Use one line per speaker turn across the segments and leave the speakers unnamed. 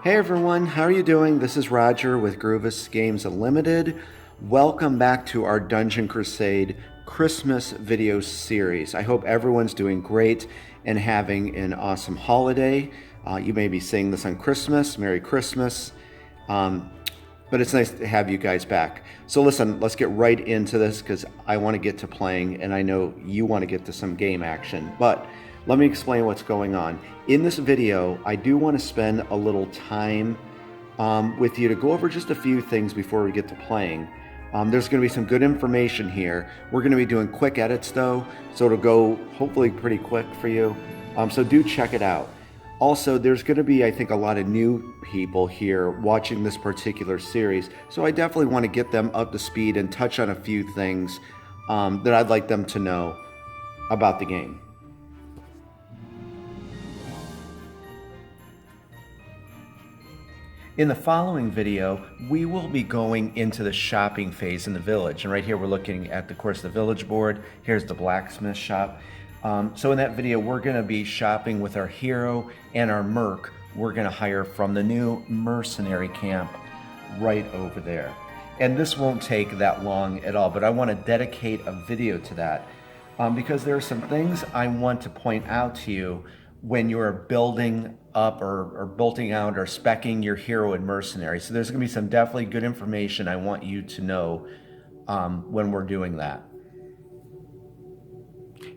Hey everyone, how are you doing? This is Roger with Groovis Games Unlimited. Welcome back to our Dungeon Crusade Christmas video series. I hope everyone's doing great and having an awesome holiday. You may be seeing this on Christmas. Merry Christmas. But it's nice to have you guys back. So listen, let's get right into this because I want to get to playing and I know you want to get to some game action. But let me explain what's going on. In this video, I do want to spend a little time with you to go over just a few things before we get to playing. There's going to be some good information here. We're going to be doing quick edits though, so it'll go hopefully pretty quick for you. So do check it out. Also, there's going to be, I think, a lot of new people here watching this particular series, so I definitely want to get them up to speed and touch on a few things that I'd like them to know about the game. In the following video, we will be going into the shopping phase in the village. And right here, we're looking at, of course, the village board. Here's the blacksmith shop. So in that video, we're going to be shopping with our hero and our merc. We're going to hire from the new Mercenary Camp right over there. And this won't take that long at all, but I want to dedicate a video to that because there are some things I want to point out to you when you're building up or bolting out or speccing your hero and mercenary. So there's going to be some definitely good information I want you to know when we're doing that.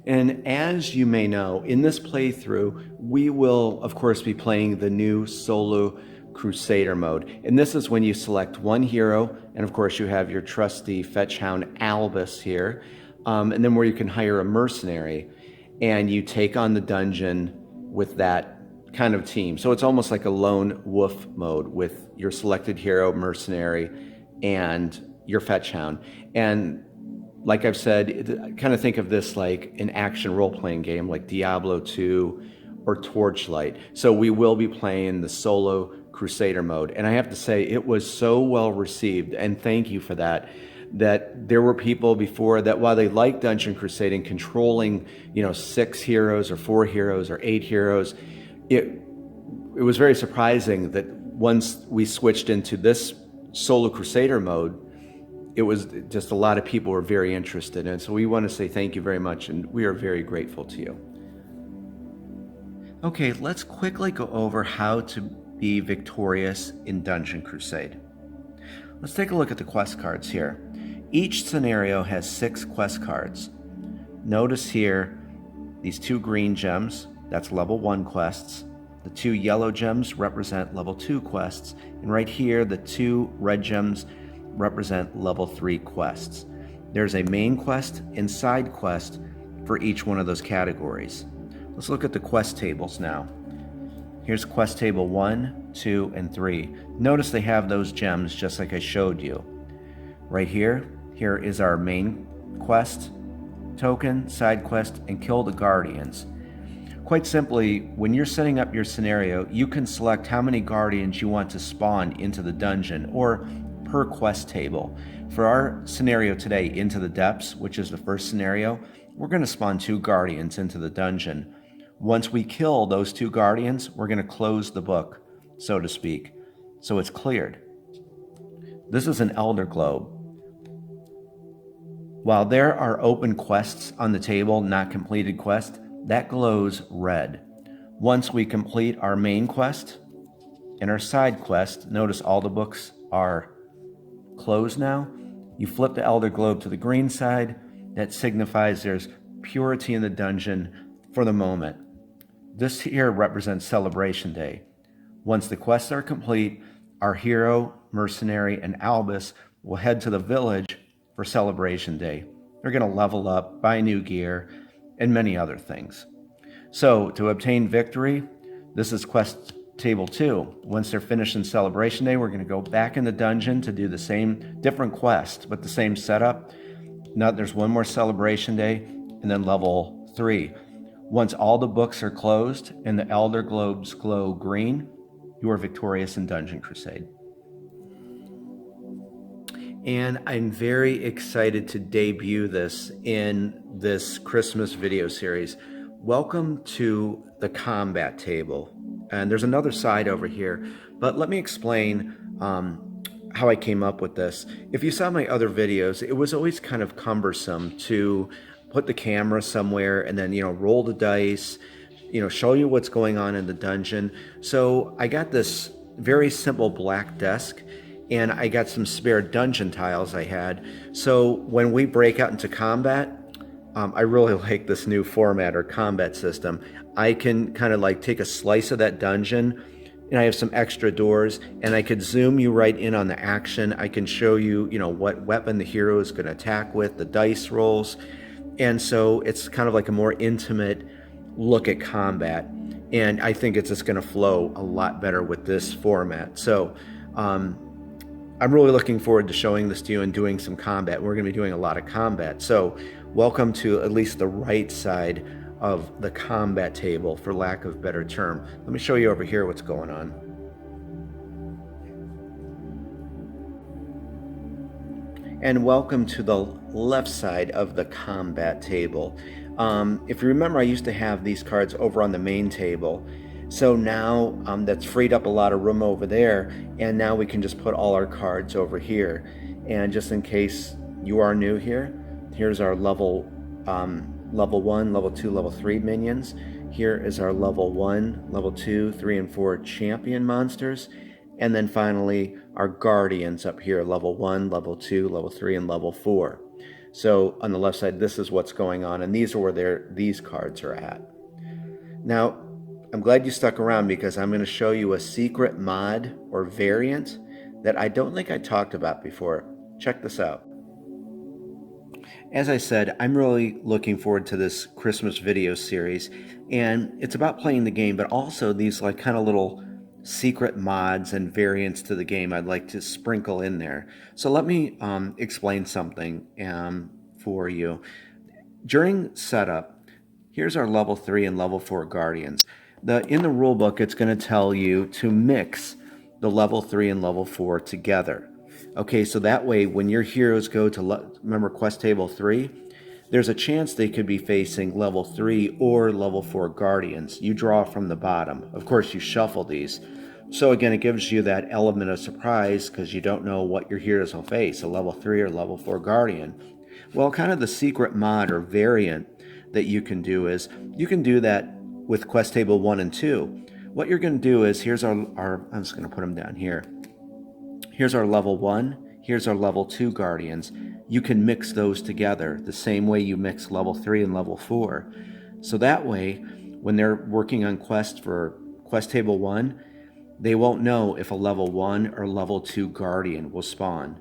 And as you may know, in this playthrough, we will, of course, be playing the new solo crusader mode. And this is when you select one hero, and of course you have your trusty fetch hound Albus here, and then where you can hire a mercenary, and you take on the dungeon with that kind of team. So it's almost like a lone wolf mode with your selected hero, mercenary, and your fetch hound. And like I've said, kind of think of this like an action role-playing game like Diablo 2 or Torchlight. So we will be playing the solo crusader mode. And I have to say, it was so well received, and thank you for that, that there were people before that while they liked Dungeon Crusading, controlling, 6 heroes or 4 heroes or 8 heroes, it was very surprising that once we switched into this solo crusader mode, it was just a lot of people were very interested in it. So we want to say thank you very much, and we are very grateful to you. Okay, let's quickly go over how to be victorious in Dungeon Crusade. Let's take a look at the quest cards here. Each scenario has 6 quest cards. Notice here these 2 green gems, that's level 1 quests. The 2 yellow gems represent level 2 quests. And right here, the 2 red gems represent level 3 quests. There's a main quest and side quest for each one of those categories. Let's look at the quest tables now. Here's quest table 1, 2, and 3. Notice they have those gems just like I showed you. Right here is our main quest token, side quest, and kill the guardians. Quite simply, when you're setting up your scenario, you can select how many guardians you want to spawn into the dungeon or per quest table. For our scenario today, Into the Depths, which is the first scenario, we're going to spawn 2 guardians into the dungeon. Once we kill those 2 guardians, we're going to close the book, so to speak. So it's cleared. This is an Elder Globe. While there are open quests on the table, not completed quests, that glows red. Once we complete our main quest and our side quest, notice all the books are closed now. You flip the Elder Globe to the green side. That signifies there's purity in the dungeon for the moment. This here represents Celebration Day. Once the quests are complete, our hero, mercenary, and Albus will head to the village for Celebration Day. They're going to level up, buy new gear, and many other things. So to obtain victory, this is quest table 2. Once they're finished in Celebration Day, we're going to go back in the dungeon to do the same, different quest, but the same setup. Now there's one more Celebration Day, and then level 3. Once all the books are closed and the Elder Globes glow green, you are victorious in Dungeon Crusade. And I'm very excited to debut this in this Christmas video series. Welcome to the combat table. And there's another side over here, But let me explain how I came up with this. If you saw my other videos, it was always kind of cumbersome to put the camera somewhere and then, roll the dice, show you what's going on in the dungeon. So I got this very simple black desk, and I got some spare dungeon tiles I had. So when we break out into combat, I really like this new format or combat system. I can kind of like take a slice of that dungeon, and I have some extra doors, and I could zoom you right in on the action. I can show you, what weapon the hero is going to attack with, the dice rolls. And so it's kind of like a more intimate look at combat. And I think it's just going to flow a lot better with this format. So I'm really looking forward to showing this to you and doing some combat. We're going to be doing a lot of combat. So welcome to at least the right side of the combat table, for lack of a better term. Let me show you over here what's going on. And welcome to the left side of the combat table. If you remember, I used to have these cards over on the main table. So now that's freed up a lot of room over there, and now we can just put all our cards over here. And just in case you are new here, here's our level 1, level 2, level 3 minions. Here is our level 1, level 2, 3, and 4 champion monsters. And then finally, our guardians up here, level 1, level 2, level 3, and level 4. So on the left side, this is what's going on, and these are where these cards are at. Now, I'm glad you stuck around, because I'm going to show you a secret mod or variant that I don't think I talked about before. Check this out. As I said, I'm really looking forward to this Christmas video series, and it's about playing the game, but also these like kind of little secret mods and variants to the game I'd like to sprinkle in there. So let me explain something for you. During setup, here's our level 3 and level 4 guardians. In the rulebook, it's going to tell you to mix the level 3 and level 4 together. Okay, so that way when your heroes go to, remember quest table 3, there's a chance they could be facing level 3 or level 4 guardians. You draw from the bottom. Of course, you shuffle these. So again, it gives you that element of surprise, because you don't know what your heroes will face, a level 3 or level 4 guardian. Well, kind of the secret mod or variant that you can do is, you can do that with quest table 1 and 2. What you're going to do is, here's I'm just going to put them down here. Here's our level 1, here's our level 2 guardians. You can mix those together the same way you mix level 3 and level 4. So that way, when they're working on quest for quest table 1, they won't know if a level 1 or level 2 guardian will spawn.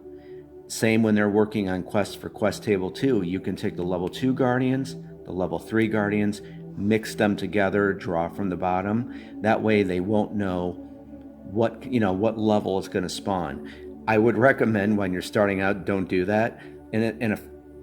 Same when they're working on quest for quest table 2, you can take the level 2 guardians, the level 3 guardians, mix them together, draw from the bottom. That way they won't know what level is going to spawn. I would recommend when you're starting out, don't do that. And a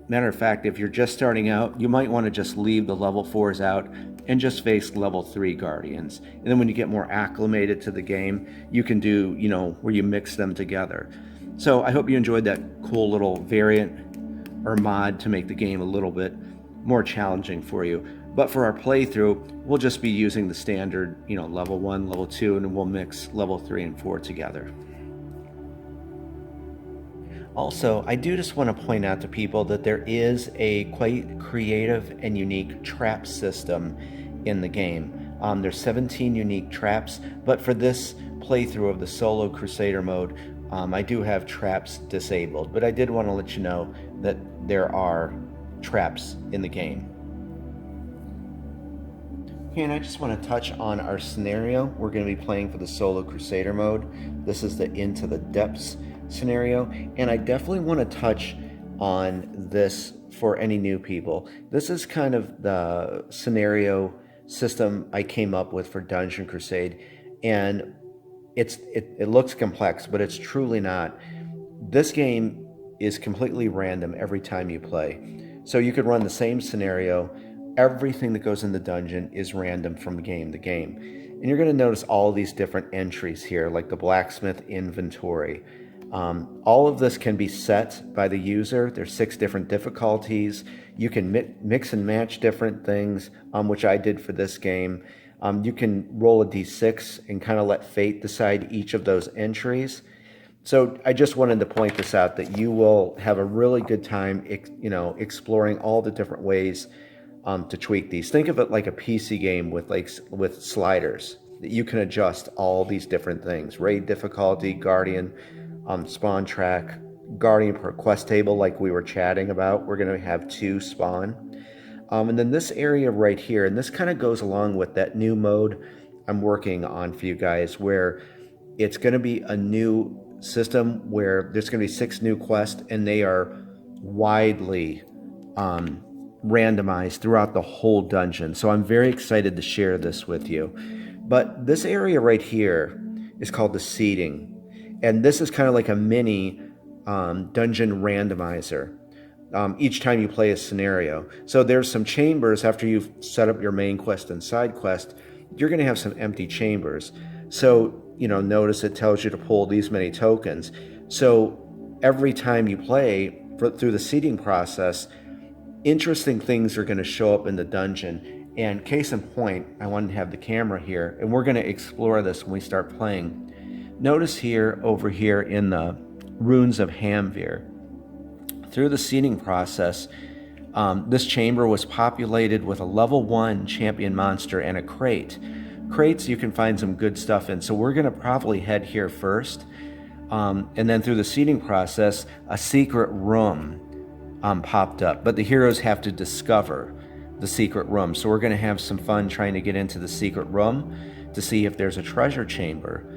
matter of fact, if you're just starting out, you might want to just leave the level 4s out and just face level 3 guardians. And then when you get more acclimated to the game, you can do, where you mix them together. So I hope you enjoyed that cool little variant or mod to make the game a little bit more challenging for you. But for our playthrough, we'll just be using the standard, level 1, level 2, and we'll mix level 3 and 4 together. Also, I do just want to point out to people that there is a quite creative and unique trap system in the game. There's 17 unique traps, but for this playthrough of the solo Crusader mode, I do have traps disabled, but I did want to let you know that there are traps in the game. Okay, and I just want to touch on our scenario. We're going to be playing for the solo Crusader mode. This is the Into the Depths scenario, and I definitely want to touch on this for any new people. This is kind of the scenario system I came up with for Dungeon Crusade, and it looks complex, but it's truly not. This game is completely random every time you play. So you could run the same scenario. Everything that goes in the dungeon is random from game to game. And you're going to notice all these different entries here, like the blacksmith inventory. All of this can be set by the user. There's 6 different difficulties. You can mix and match different things, which I did for this game. You can roll a d6 and kind of let fate decide each of those entries. So I just wanted to point this out, that you will have a really good time, exploring all the different ways to tweak these. Think of it like a PC game with sliders that you can adjust all these different things: raid difficulty, guardian, spawn track, guardian per quest table, like we were chatting about. We're going to have 2 spawn. And then this area right here, and this kind of goes along with that new mode I'm working on for you guys, where it's going to be a new system where there's going to be 6 new quests, and they are widely randomized throughout the whole dungeon. So I'm very excited to share this with you. But this area right here is called the seeding, and this is kind of like a mini dungeon randomizer. Each time you play a scenario. So there's some chambers after you've set up your main quest and side quest. You're going to have some empty chambers. So, notice it tells you to pull these many tokens. So every time you play through the seeding process, interesting things are going to show up in the dungeon. And case in point, I wanted to have the camera here, and we're going to explore this when we start playing. Notice here, over here in the Runes of Hamvir, through the seeding process, this chamber was populated with a level 1 champion monster and a crate. Crates you can find some good stuff in, so we're going to probably head here first. And then through the seeding process, a secret room popped up, but the heroes have to discover the secret room. So we're going to have some fun trying to get into the secret room to see if there's a treasure chamber.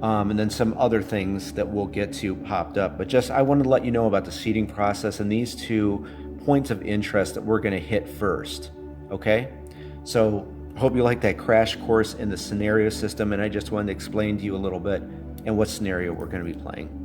And then some other things that we'll get to popped up. But I wanted to let you know about the seeding process and these 2 points of interest that we're going to hit first. Okay? So hope you like that crash course in the scenario system, and I just wanted to explain to you a little bit and what scenario we're going to be playing.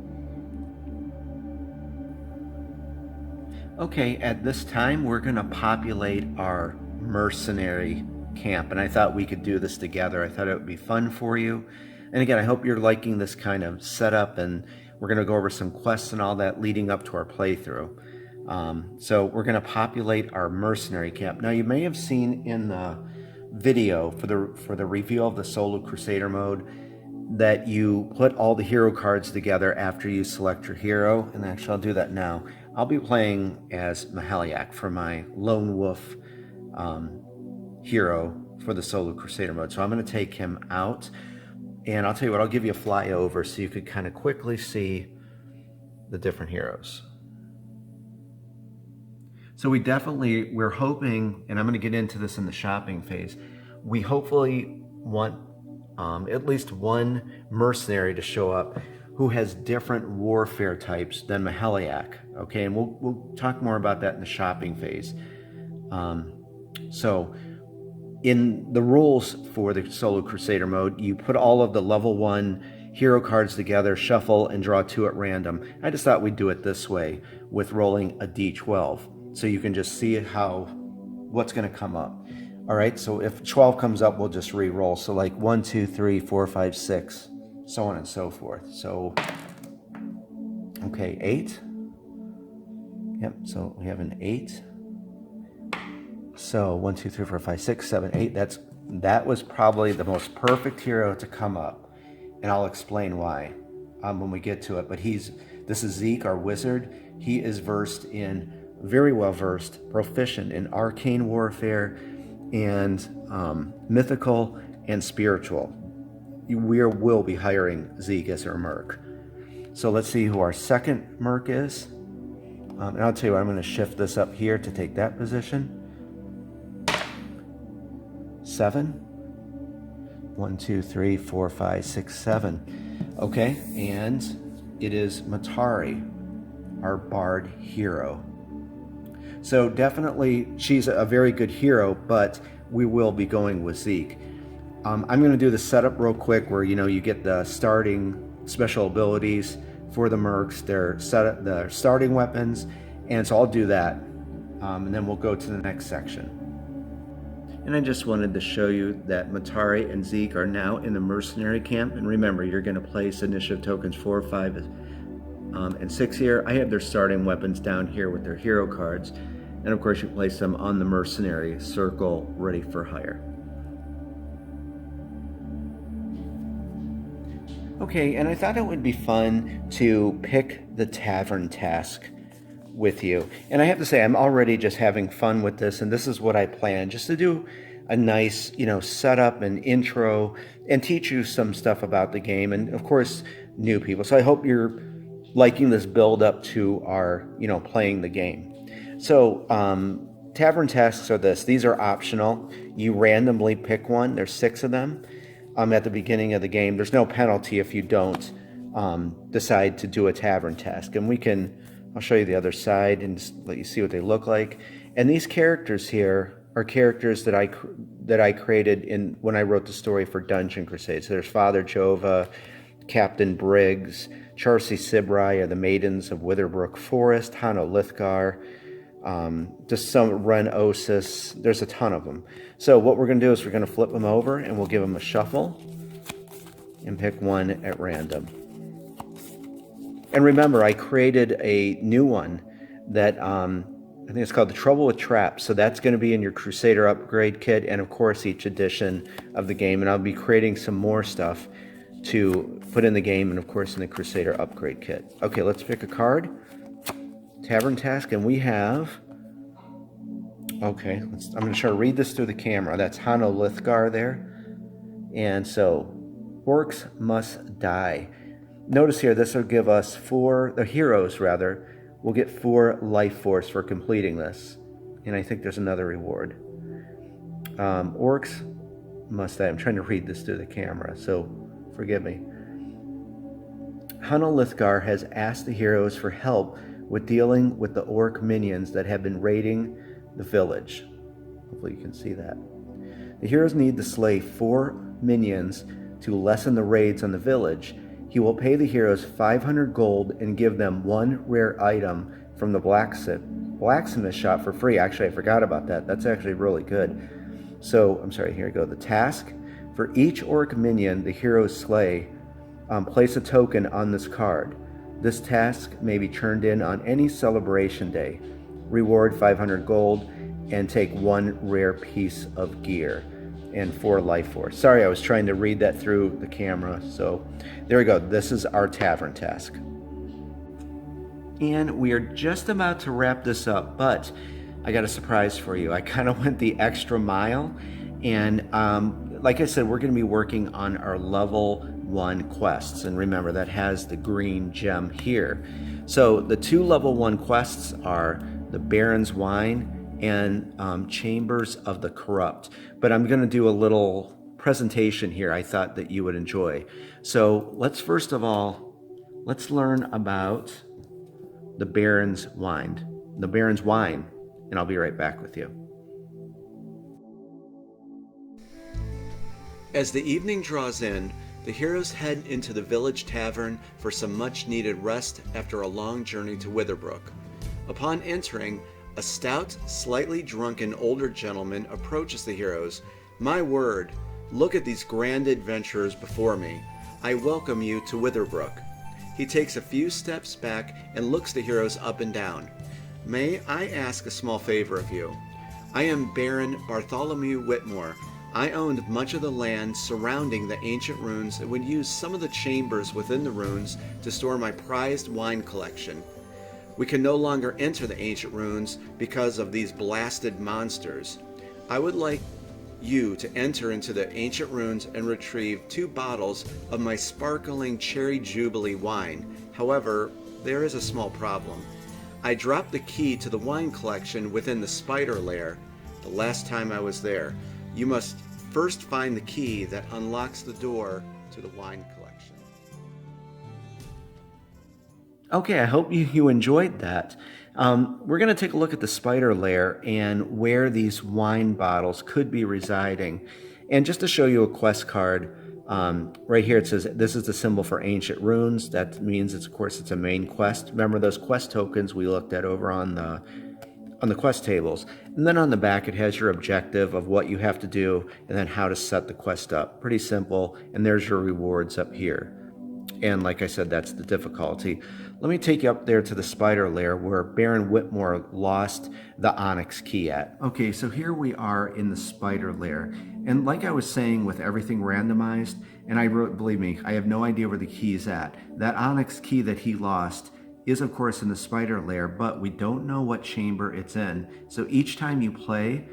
Okay, at this time we're going to populate our Mercenary Camp, and I thought we could do this together. I thought it would be fun for you. And again, I hope you're liking this kind of setup, and we're going to go over some quests and all that leading up to our playthrough. So we're going to populate our Mercenary Camp. Now, you may have seen in the video for the review of the solo Crusader mode that you put all the hero cards together after you select your hero, and actually I'll do that now. I'll be playing as Mahaliak for my Lone Wolf hero for the solo Crusader mode. So I'm going to take him out. And I'll tell you what, I'll give you a flyover so you could kind of quickly see the different heroes. So we're hoping, and I'm going to get into this in the shopping phase, we hopefully want at least one mercenary to show up who has different warfare types than Mahaliak. Okay, and we'll talk more about that in the shopping phase. So in the rules for the solo Crusader mode, you put all of the level 1 hero cards together, shuffle, and draw 2 at random. I just thought we'd do it this way with rolling a d12, so you can just see what's going to come up. All right, so if 12 comes up, we'll just re-roll. So like 1, 2, 3, 4, 5, 6, so on and so forth. So, okay, 8. Yep, so we have an 8. So 1, 2, 3, 4, 5, 6, 7, 8. That was probably the most perfect hero to come up, and I'll explain why when we get to it. But this is Zeke, our wizard. He is very well versed, proficient in arcane warfare and mythical and spiritual. We will be hiring Zeke as our merc. So let's see who our second merc is. And I'll tell you what, I'm going to shift this up here to take that position. 7. 1, 2, 3, 4, 5, 6, 7. Okay, and it is Matari, our bard hero. So definitely she's a very good hero, but we will be going with Zeke. I'm going to do the setup real quick where you get the starting special abilities for the mercs, their starting weapons, and so I'll do that, and then we'll go to the next section. And I just wanted to show you that Matari and Zeke are now in the Mercenary Camp, and remember, you're going to place initiative tokens 4, 5, and 6 here. I have their starting weapons down here with their hero cards, and of course you place them on the mercenary circle ready for hire. Okay, and I thought it would be fun to pick the Tavern task with you. And I have to say, I'm already just having fun with this, and this is what I plan, just to do a nice, setup and intro and teach you some stuff about the game, and of course, new people. So I hope you're liking this build up to our, playing the game. So, Tavern tasks are this. These are optional. You randomly pick one. There's 6 of them at the beginning of the game. There's no penalty if you don't decide to do a tavern task. And I'll show you the other side and just let you see what they look like. And these characters here are characters that I created when I wrote the story for Dungeon Crusade. So there's Father Jova, Captain Briggs, Charcy Sibrai, the Maidens of Witherbrook Forest, Hanno Lithgar, just some Ren Osis. There's a ton of them. So what we're going to do is we're going to flip them over and we'll give them a shuffle and pick one at random. And remember, I created a new one that I think it's called The Trouble with Traps. So that's going to be in your Crusader upgrade kit and, of course, each edition of the game. And I'll be creating some more stuff to put in the game and, of course, in the Crusader upgrade kit. Okay, let's pick a card. Tavern task, and we have... Okay, I'm going to try to read this through the camera. That's Hanno Lithgar there. And so, orcs must die. Notice here, this will give us the heroes will get 4 life force for completing this. And I think there's another reward. Orcs must die. I'm trying to read this through the camera, so forgive me. Hanno Lithgar has asked the heroes for help with dealing with the orc minions that have been raiding the village. Hopefully you can see that. The heroes need to slay 4 minions to lessen the raids on the village. He will pay the heroes 500 gold and give them 1 rare item from the blacksmith shop for free. Actually, I forgot about that. That's actually really good. So, I'm sorry, here we go. The task. For each orc minion the heroes slay, place a token on this card. This task may be turned in on any celebration day. Reward 500 gold and take 1 rare piece of gear and 4 life force. Sorry, I was trying to read that through the camera. So there we go. This is our tavern task. And we are just about to wrap this up, but I got a surprise for you. I kind of went the extra mile, and like I said, we're going to be working on our level 1 quests. And remember, that has the green gem here. So the 2 level 1 quests are the Baron's Wine and Chambers of the Corrupt. But I'm going to do a little presentation here I thought that you would enjoy. So first of all, let's learn about the Baron's Wine. The Baron's Wine, and I'll be right back with you. As the evening draws in, the heroes head into the village tavern for some much-needed rest after a long journey to Witherbrook. Upon entering, a stout, slightly drunken older gentleman approaches the heroes. "My word, look at these grand adventurers before me. I welcome you to Witherbrook." He takes a few steps back and looks the heroes up and down. "May I ask a small favor of you? I am Baron Bartholomew Whitmore. I owned much of the land surrounding the ancient ruins and would use some of the chambers within the ruins to store my prized wine collection. We can no longer enter the ancient ruins because of these blasted monsters. I would like you to enter into the ancient ruins and retrieve 2 bottles of my sparkling Cherry Jubilee wine. However, there is a small problem. I dropped the key to the wine collection within the spider lair the last time I was there. You must first find the key that unlocks the door to the wine collection." Okay, I hope you enjoyed that. We're going to take a look at the spider lair and where these wine bottles could be residing. And just to show you a quest card, right here it says this is the symbol for ancient runes. That means, of course, it's a main quest. Remember those quest tokens we looked at over on the quest tables. And then on the back it has your objective of what you have to do and then how to set the quest up. Pretty simple. And there's your rewards up here. And like I said, that's the difficulty. Let me take you up there to the spider lair where Baron Whitmore lost the onyx key at. Okay, so here we are in the spider lair. And like I was saying, with everything randomized, and I wrote, believe me, I have no idea where the key is at. That onyx key that he lost is of course in the spider lair, but we don't know what chamber it's in. So each time you play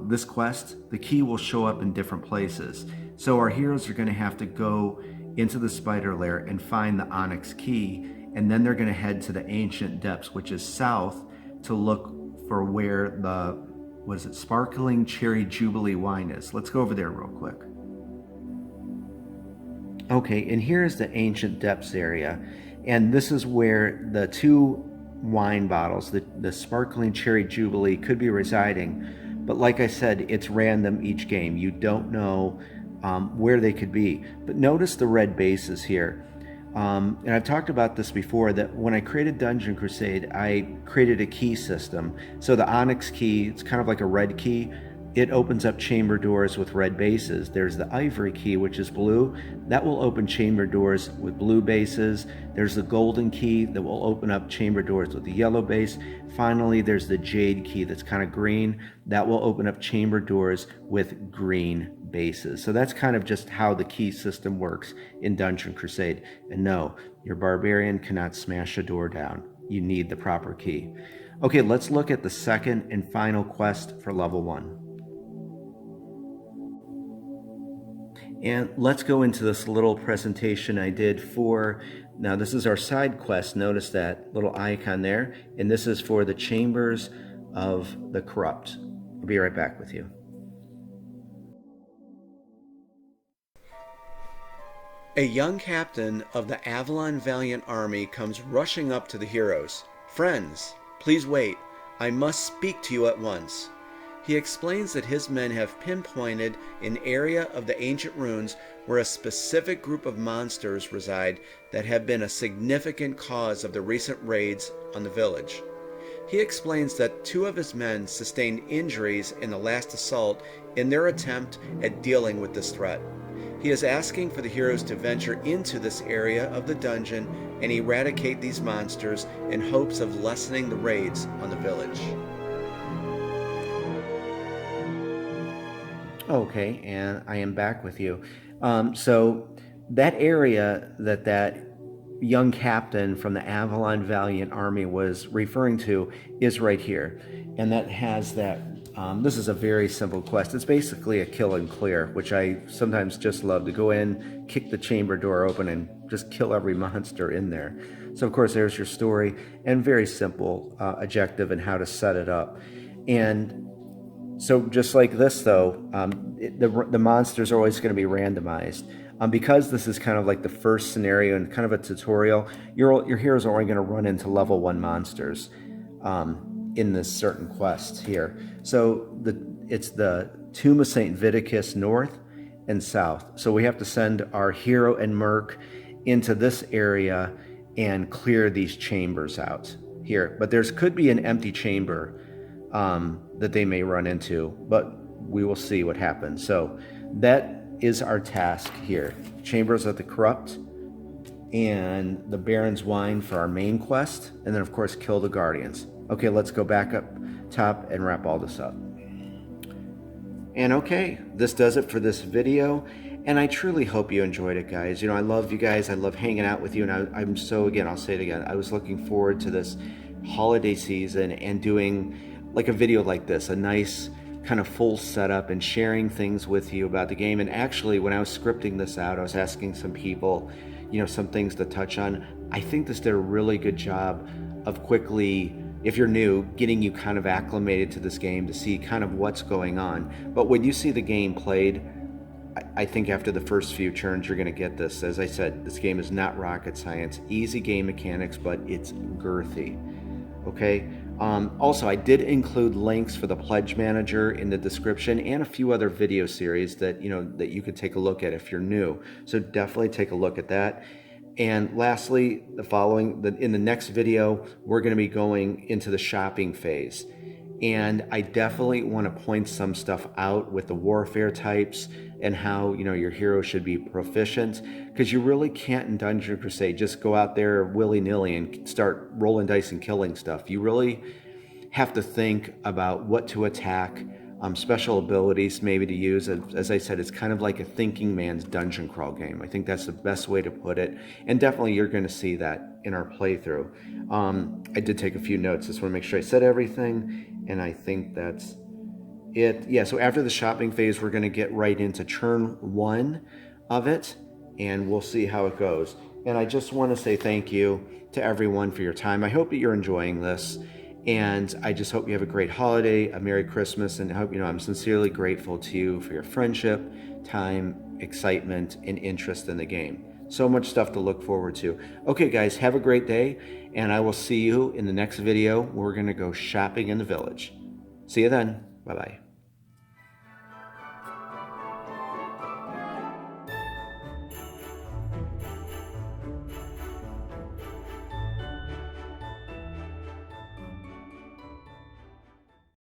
this quest, the key will show up in different places. So our heroes are going to have to go into the spider lair and find the onyx key, and then they're going to head to the ancient depths, which is south, to look for where the, what is it, sparkling cherry jubilee wine is. Let's go over there real quick. Okay, and here's the ancient depths area, and this is where the two wine bottles, the sparkling cherry jubilee, could be residing. But like I said, it's random each game. You don't know where they could be. But notice the red bases here. And I've talked about this before, that when I created Dungeon Crusade, I created a key system. So the onyx key, it's kind of like a red key. It opens up chamber doors with red bases. There's the ivory key, which is blue. That will open chamber doors with blue bases. There's the golden key that will open up chamber doors with the yellow base. Finally, there's the jade key that's kind of green. That will open up chamber doors with green bases. So that's kind of just how the key system works in Dungeon Crusade. And no, your barbarian cannot smash a door down. You need the proper key. Okay, let's look at the second and final quest for level 1. And let's go into this little presentation I did for, now this is our side quest, notice that little icon there, and this is for the Chambers of the Corrupt. I'll be right back with you. A young captain of the Avalon Valiant Army comes rushing up to the heroes. "Friends, please wait. I must speak to you at once." He explains that his men have pinpointed an area of the ancient ruins where a specific group of monsters reside that have been a significant cause of the recent raids on the village. He explains that 2 of his men sustained injuries in the last assault in their attempt at dealing with this threat. He is asking for the heroes to venture into this area of the dungeon and eradicate these monsters in hopes of lessening the raids on the village. Okay, and I am back with you. So that area that young captain from the Avalon Valiant Army was referring to is right here. And that has that, this is a very simple quest. It's basically a kill and clear, which I sometimes just love to go in, kick the chamber door open, and just kill every monster in there. So of course there's your story, and very simple objective and how to set it up. And so just like this though, the monsters are always going to be randomized. Because this is kind of like the first scenario and kind of a tutorial, your heroes are only going to run into level 1 monsters in this certain quest here. So it's the Tomb of St. Viticus north and south. So we have to send our hero and merc into this area and clear these chambers out here. But there could be an empty chamber that they may run into, but we will see what happens. So that is our task here. Chambers of the Corrupt and the Baron's Wine for our main quest, and then of course kill the Guardians. Okay, let's go back up top and wrap all this up. And okay, this does it for this video, and I truly hope you enjoyed it, guys. You know, I love you guys, I love hanging out with you, and I'm so, again, I'll say it again, I was looking forward to this holiday season and doing like a video like this, a nice kind of full setup and sharing things with you about the game. And actually, when I was scripting this out, I was asking some people, you know, some things to touch on. I think this did a really good job of quickly, if you're new, getting you kind of acclimated to this game to see kind of what's going on. But when you see the game played, I think after the first few turns, you're going to get this. As I said, this game is not rocket science. Easy game mechanics, but it's girthy. Okay? Also, I did include links for the Pledge Manager in the description and a few other video series that you could take a look at if you're new. So definitely take a look at that. And lastly, in the next video, we're going to be going into the shopping phase. And I definitely want to point some stuff out with the warfare types and how, you know, your hero should be proficient, because you really can't in Dungeon Crusade just go out there willy-nilly and start rolling dice and killing stuff. You really have to think about what to attack, special abilities maybe to use. As I said, it's kind of like a thinking man's dungeon crawl game. I think that's the best way to put it. And definitely you're going to see that in our playthrough. I did take a few notes. Just want to make sure I said everything. And I think that's it. Yeah, so after the shopping phase, we're going to get right into turn 1 of it. And we'll see how it goes. And I just want to say thank you to everyone for your time. I hope that you're enjoying this. And I just hope you have a great holiday, a Merry Christmas, and I hope, you know, I'm sincerely grateful to you for your friendship, time, excitement, and interest in the game. So much stuff to look forward to. Okay, guys, have a great day, and I will see you in the next video. We're going to go shopping in the village. See you then. Bye-bye.